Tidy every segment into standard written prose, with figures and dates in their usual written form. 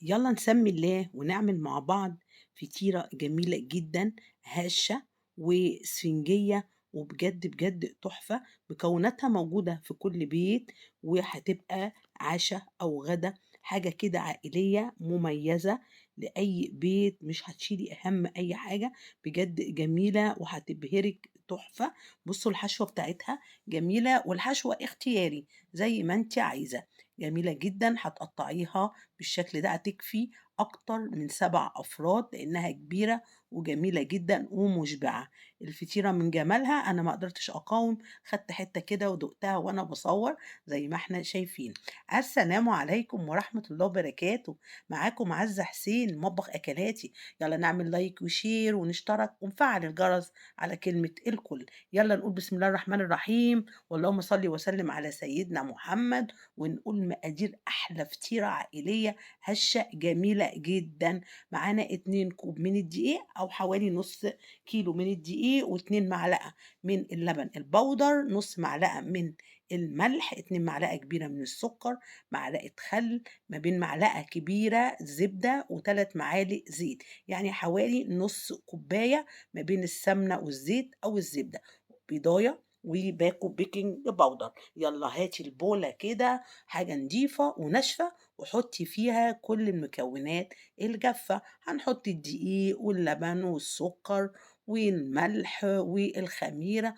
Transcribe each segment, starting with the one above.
يلا نسمي الله ونعمل مع بعض فطيرة جميلة جدا، هشة وسفنجية، وبجد بجد تحفة. مكوناتها موجودة في كل بيت، وهتبقى عشاء أو غدا، حاجة كده عائلية مميزة لأي بيت. مش هتشيلي أهم أي حاجة، بجد جميلة وهتبهرك تحفة. بصوا الحشوة بتاعتها جميلة، والحشوة اختياري زي ما انت عايزة. جميلة جدا، هتقطعيها بالشكل ده هتكفي أكتر من 7 أفراد لأنها كبيرة وجميلة جدا ومشبعة. الفطيرة من جمالها أنا ما قدرتش أقاوم، خدت حتة كده ودقتها وأنا بصور زي ما احنا شايفين. السلام عليكم ورحمة الله وبركاته. معاكم عزة حسين، مطبخ أكلاتي. يلا نعمل لايك وشير ونشترك ونفعل الجرس على كلمة الكل. يلا نقول بسم الله الرحمن الرحيم، واللهم صل وسلم على سيدنا محمد، ونقول مقادير أحلى فطيرة عائلية هشة جميلة جدا. معانا 2 كوب من الدقيق أو حوالي نص كيلو من الدقيق، و2 معلقة من اللبن البودر، نص معلقة من الملح، 2 معلقة كبيرة من السكر، معلقة خل، ما بين معلقة كبيرة زبدة، و3 معالق زيت. يعني حوالي نص كوباية ما بين السمنة والزيت أو الزبدة. بيضاية وباكو بيكنج باودر. يلا هاتي البولة كده، حاجة نضيفة وناشفة، وحطي فيها كل المكونات الجافة. هنحط الدقيق واللبن والسكر والملح والخميرة،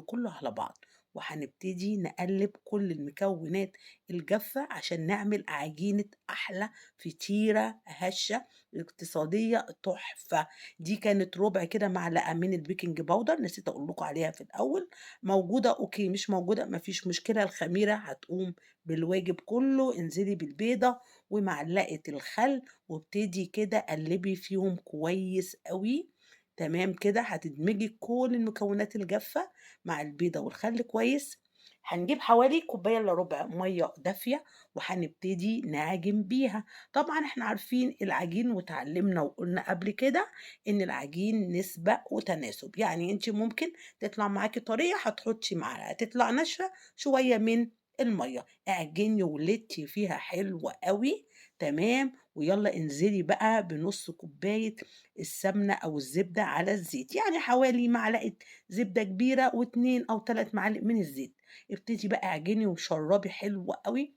كله على بعض. وهنبتدي نقلب كل المكونات الجافة عشان نعمل عجينة أحلى فطيرة هشة اقتصادية تحفة. دي كانت ربع كده معلقة من البيكنج باودر، نسيت أقول لكم عليها في الأول. موجودة أوكي، مش موجودة مفيش مشكلة، الخميرة هتقوم بالواجب كله. انزلي بالبيضة ومعلقة الخل، وابتدي كده قلبي فيهم كويس قوي. تمام كده، هتدمجي كل المكونات الجافة مع البيضة والخل كويس. هنجيب حوالي كوباية الا ربع مية دافية، وهنبتدي نعجن بيها. طبعا احنا عارفين العجين وتعلمنا وقلنا قبل كده ان العجين نسبة وتناسب. يعني انت ممكن تطلع معاكي طرية هتحطي معلقة، تطلع ناشفة شوية من المية. اعجني ولدتي فيها حلوة قوي. تمام، ويلا انزلي بقى بنص كوباية السمنة او الزبدة على الزيت، يعني حوالي معلقة زبدة كبيرة و2 أو 3 معالق من الزيت. ابتدي بقى اعجني وشربي حلوة قوي.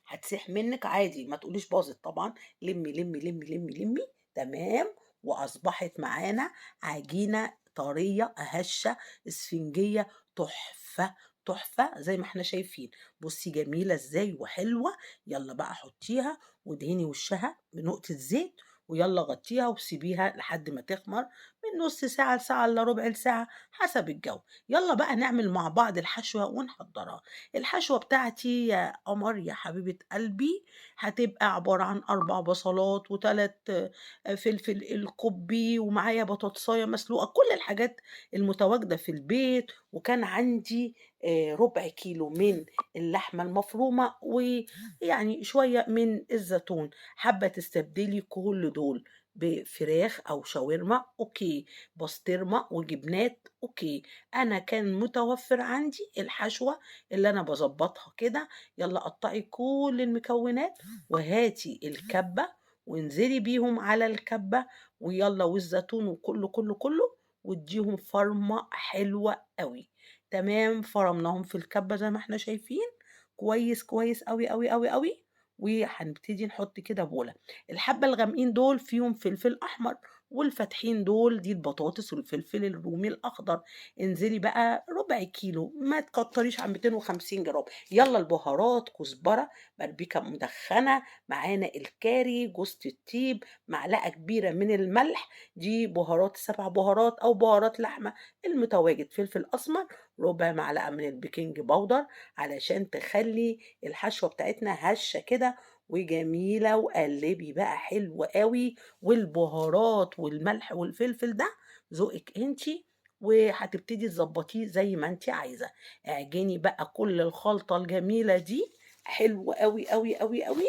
هتسيح منِّك عادي، ما تقوليش باظت طبعًا. لمّي، لمّي، لمّي، لمّي، لمّي. تمام، وأصبحت معانا عجينة طرية هشة إسفنجية تحفة، تحفة زي ما إحنا شايفين. بُصّي جميلة إزاي وحلوة. يالّا بقى حطّيها وادهني وشّها بنقطة زيت، ويالّا غطّيها وسيبيها لحد ما تخمر من نُص ساعة لساعة إلا ربع ساعة حسب الجو. يالّا بقى نعمل مع بعض الحشوة ونحضّرها. الحشوة بتاعتي يا قمر يا حبيبة قلبي هتبقى عبارة عن 4 بصلات و3 فلفل الكُبّي، ومعايا بطاطساية مسلوقة، كل الحاجات المتواجدة في البيت. وكان عندي ربع كيلو من اللحمة المفرومة، ويعني شوية من الزيتون. حابة تستبدلي كل دول بفراخ أو شاورما أوكي، بسطرمة وجبنات أوكي. أنا كان متوفر عندي الحشوة اللي أنا باضبّطها كده. يالّا قطّعي كل المكونات وهاتي الكَبّة وانزلي بيهم على الكَبّة، ويالّا والزيتون وكُلّه، كُلّه، كُلّه، وادّيهم فرمة حلوة أوي. تمام، فرمناهم في الكَبّة زي ما إحنا شايفين كويس، كويس أوي، أوي، أوي، أوي. وهنبتدي نحُط كده بولة. الحبّة الغامقين دول فيهم فلفل أحمر، والفاتحين دول دي البطاطس والفلفل الرومي الأخضر. انزلي بقى ربع كيلو، ما تكتريش عن 250 جرام. يلا البهارات: كزبرة، باربيكا مدخنة، معانا الكاري، جوزة الطيب، معلقة كبيرة من الملح. دي بهارات 7 بهارات أو بهارات لحمة المتواجد. فلفل أسمر، ربع معلقة من البيكنج باودر علشان تخلي الحشوة بتاعتنا هشة كده وجميلة. وقلبي بقى حلو قوي. والبهارات والملح والفلفل ده ذوقك انتي، وهتبتدي تضبّطيه زي ما أنتِ عايزة. اعجني بقى كل الخلطة الجميلة دي حلو أوي، أوي، أوي، أوي.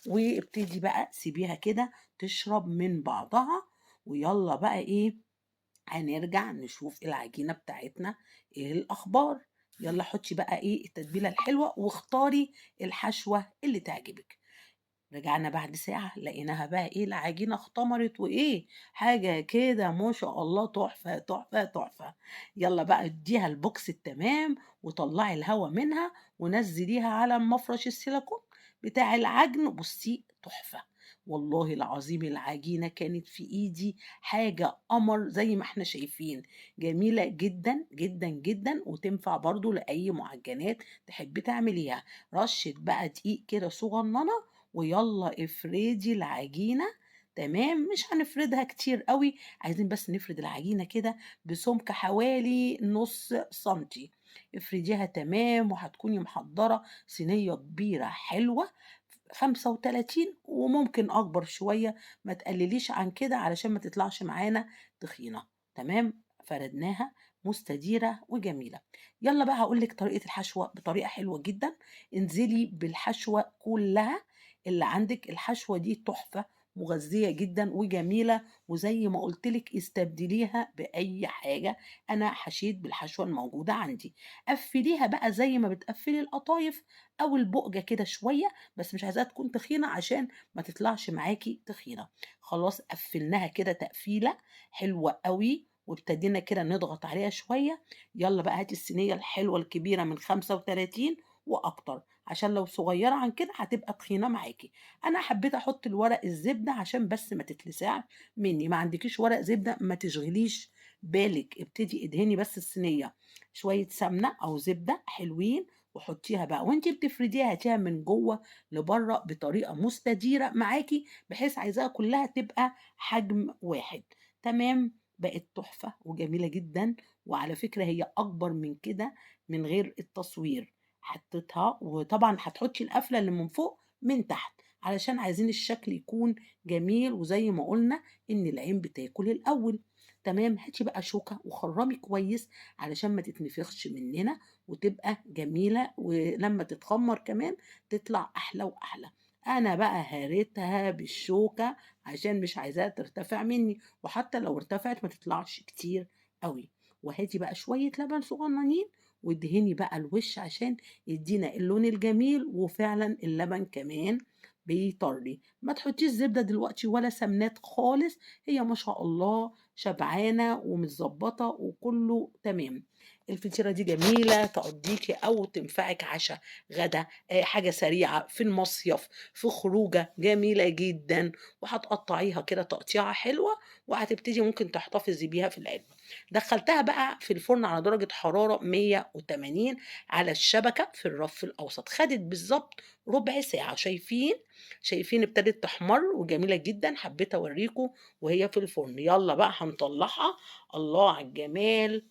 وابتدي بقى سيبيها كده تشرب من بعضها. ويالّا بقى إيه، هنرجع نشوف العجينة بتاعتنا إيه الأخبار. يالّا حُطّي بقى إيه التتبيلة الحلوة، واختاري الحشوة اللي تعجبِك. رجعنا بعد ساعة لقيناها بقى إيه، العجينة اختمرت وإيه، حاجة كده ما شاء الله تحفة، تحفة، تحفة. يالّا بقى ادّيها البوكس التمام وطلّعي الهوا منها ونزّليها على مفرش السيليكون بتاع العجن، بُصّي تحفة. والله العظيم العجينة كانت في إيدي حاجة قمر زي ما إحنا شايفين، جميلة جدًا، جدًا، جدًا، وتنفع برضه لأي معجنات تحبّي تعمليها. رشة بقى دقيق كده صغننة ويالّا افردي العجينة تمام، مش هنفردها كتير أوي، عايزين بس نفرد العجينة كده بسمك حوالي نُص سنتي، افرديها تمام وهتكوني محضّرة صينية كبيرة حلوة 35 وممكن أكبر شوية، ما تقلّليش عن كده علشان ما تطلعش معانا تخينة، تمام، فردناها مستديرة وجميلة. يالّا بقى هاقول لِك طريقة الحشوة بطريقة حلوة جدًا، انزلي بالحشوة كلّها اللي عندِك، الحشوة دي تحفة مغذية جدًا وجميلة، وزي ما قُلت لِك استبدليها بأي حاجة، أنا حشيت بالحشوة الموجودة عندي. قفّليها بقى زي ما بتقفّلي القطايف أو البُقجة كده شوية، بس مش عايزاها تكون تخينة عشان ما تطلعش معاكِ تخينة. خلاص قفّلناها كده تقفيلة حلوة أوي، وابتدينا كده نضغط عليها شوية، يالّا بقى هاتي الصينية الحلوة الكبيرة من 35 وأكتر، عشان لو صغيّرة عن كده هتبقى تخينة معاكِ. أنا حبيت أحط الورق الزبدة عشان بس ما تتلسعش منّي، ما عندكيش ورق زبدة ما تشغليش بالِك، ابتدي ادهني بس الصينية شوية سمنة أو زبدة حلوين وحطيها بقى وأنتِ بتفرديها هاتيها من جوّه لبرّه بطريقة مستديرة معاكِ، بحيث عايزاها كلّها تبقى حجم واحد، تمام، بقت تحفة وجميلة جدًا، وعلى فكرة هي أكبر من كده من غير التصوير. حطيتها وطبعًا هتحطي القفلة اللي من فوق من تحت، علشان عايزين الشكل يكون جميل وزي ما قُلنا إن العين بتاكل الأول، تمام، هاتي بقى شوكة وخرّمي كويس علشان ما تتنفخش مننا وتبقى جميلة، ولمّا تتخمّر كمان تطلع أحلى وأحلى. أنا بقى هريتها بالشوكة عشان مش عايزاها ترتفع منّي، وحتى لو ارتفعت ما تطلعش كتير أوي. وهاتي بقى شوية لبن صغنّنين وادهني بقى الوش عشان يدّينا اللون الجميل، وفعلًا اللبن كمان بيطرّي. ما تحطّيش زبدة دلوقتي ولا سمنات خالص، هي ما شاء الله شبعانة ومتضبّطة وكُلّه تمام. الفطيرة دي جميلة تقضّيكِ أو تنفعِك عشا، غدا، حاجة سريعة، في المصيف، في خروجة، جميلة جدًا، وهتقطّعيها كده تقطيعة حلوة، وهتبتدي ممكن تحتفظي بيها في العلبة. دخّلتها بقى في الفرن على درجة حرارة 180 على الشبكة في الرف الأوسط، خدت بالضبط ربع ساعة، شايفين ابتدت تحمَر وجميلة جدًا، حبيت أورّيكم وهي في الفرن. يالّا بقى هنطلّعها، الله على الجمال!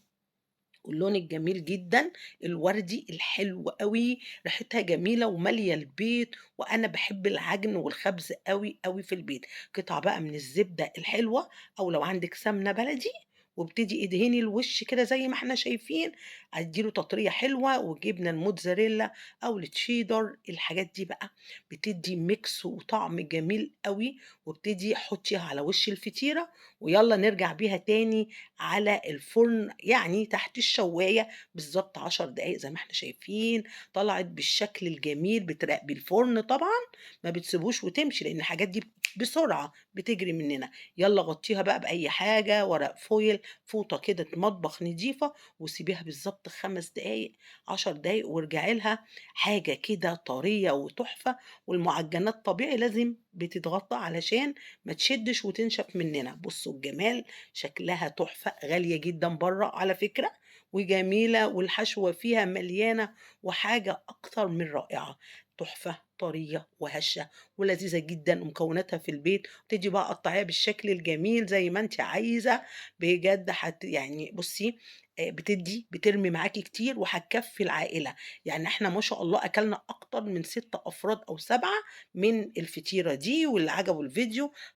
واللون الجميل جدًا، الوردي الحلو أوي، ريحتها جميلة ومالية البيت، وأنا باحب العجن والخبز أوي، أوي في البيت. قطعة بقى من الزبدة الحلوة أو لو عندِك سمنة بلدي، وابتدي ادهني الوش كده زي ما إحنا شايفين، ادّي له تطرية حلوة، والجبنة الموتزاريلا أو الcheddar الحاجات دي بقى بتدّي mix وطعم جميل أوي، وابتدي حطّيها على وش الفطيرة، ويالّا نرجع بيها تاني على الفرن يعني تحت الشواية بالضبط 10 دقايق زي ما إحنا شايفين، طلعت بالشكل الجميل بتراقبي الفرن طبعًا، ما بتسيبوش وتمشي لإن الحاجات دي بسرعة بتجري مننا، يالّا غطّيها بقى بأي حاجة، ورق فويل، فوطة كده مطبخ نضيفة، وسيبيها بالضبط 5 دقايق، 10 دقايق وارجعي لها حاجة كده طرية وتحفة، والمعجنات طبيعي لازم بتتغطى علشان ما تشدش وتنشف مننا، بُصّوا الجمال شكلها تحفة، غالية جدًا برّه على فكرة، وجميلة والحشوة فيها مليانة وحاجة أكتر من رائعة، تحفة، طرية وهشة ولذيذة جدًا ومكوناتها في البيت، وتبتدي بقى قطّعيها بالشكل الجميل زي ما أنتِ عايزة، بجد يعني بُصّي بترمي معاكِ كتير وهتكفّي العائلة، يعني إحنا ما شاء الله أكلنا أكتر من 6 أفراد أو 7 من الفطيرة دي، واللي عجبه الفيديو